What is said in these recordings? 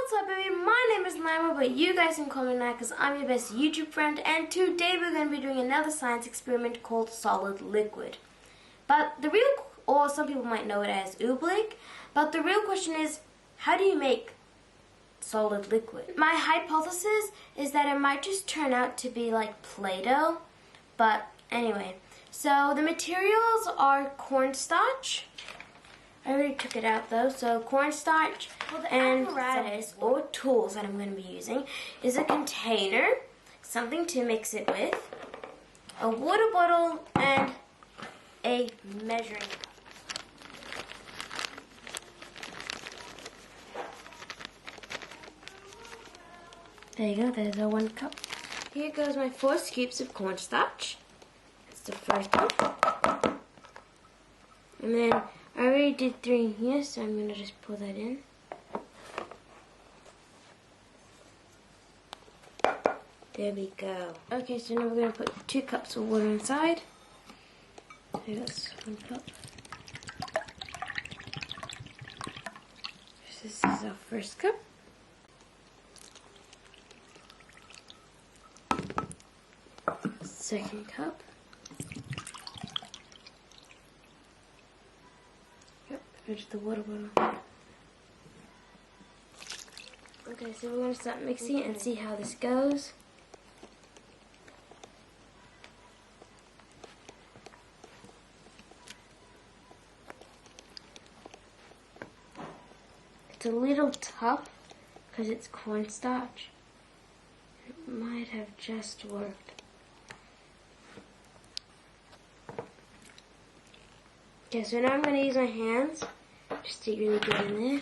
What's up, baby? My name is Lima, but you guys can call me Nai because I'm your best YouTube friend, and today we're going to be doing another science experiment called solid liquid. But the real, or some people might know it as oobleck, but the real question is, how do you make solid liquid? My hypothesis is that it might just turn out to be like Play-Doh, but anyway. So the materials are cornstarch. I already took it out though. So cornstarch and apparatus or tools that I'm going to be using is a container, something to mix it with, a water bottle, and a measuring cup. There you go, there's our 1 cup. Here goes my 4 scoops of cornstarch. That's the first one. And then I already did 3 in here, so I'm going to just pour that in. There we go. Okay, so now we're going to put 2 cups of water inside. So that's 1 cup. This is our first cup. Second cup. Here's the water bottle. Okay, so we're going to start mixing it and see how this goes. It's a little tough because it's cornstarch. It might have just worked. Okay, so now I'm going to use my hands just to really get in there.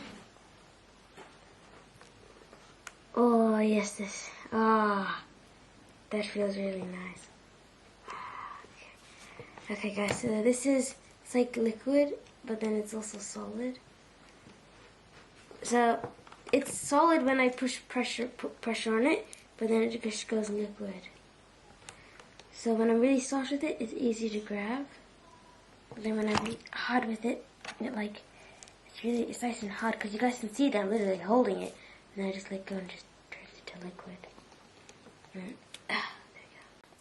Oh, yes, this. That feels really nice. Okay, guys, so this is, it's like liquid, but then it's also solid. So it's solid when I put pressure on it, but then it just goes liquid. So when I'm really soft with it, it's easy to grab. But then when I'm hard with it, it's nice and hard because you guys can see that I'm literally holding it. And then I just let go and just turns it to liquid. And, there you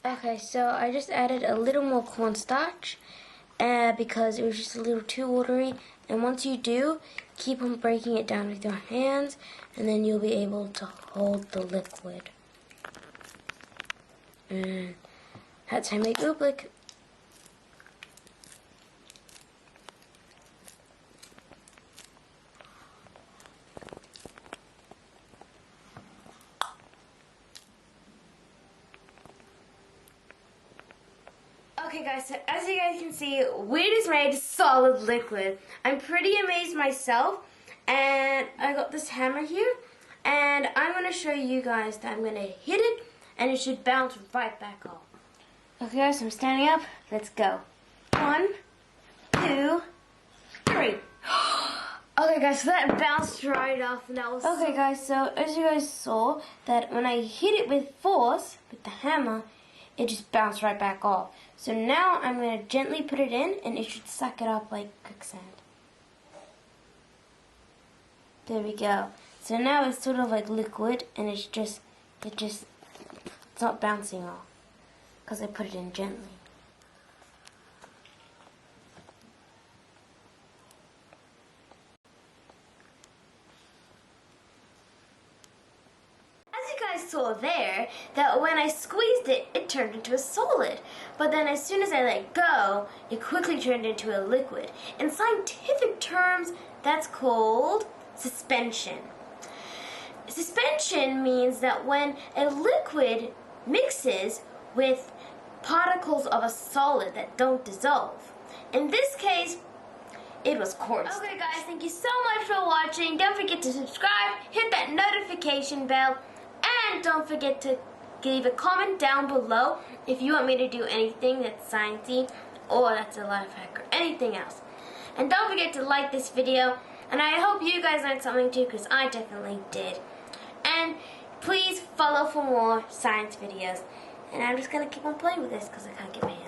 go. Okay, so I just added a little more cornstarch because it was just a little too watery. And once you do, keep on breaking it down with your hands, and then you'll be able to hold the liquid. And that's how I make oobleck. Okay guys, so as you guys can see, we just made solid liquid. I'm pretty amazed myself, and I got this hammer here, and I'm going to show you guys that I'm going to hit it, and it should bounce right back off. Okay guys, I'm standing up. Let's go. 1, 2, 3. Okay guys, so that bounced right off, and that was okay guys, so as you guys saw, that when I hit it with force, with the hammer, it just bounced right back off. So now I'm going to gently put it in, and it should suck it up like quicksand. There we go. So now it's sort of like liquid, and it's not bouncing off because I put it in gently. Saw there that when I squeezed it, it turned into a solid. But then as soon as I let go, it quickly turned into a liquid. In scientific terms, that's called suspension. Suspension means that when a liquid mixes with particles of a solid that don't dissolve. In this case, it was cornstarch. Okay guys, thank you so much for watching. Don't forget to subscribe, hit that notification bell, and don't forget to leave a comment down below if you want me to do anything that's sciencey or that's a life hack or anything else. And don't forget to like this video, and I hope you guys learned something too, because I definitely did. And please follow for more science videos. And I'm just going to keep on playing with this because I can't get my hands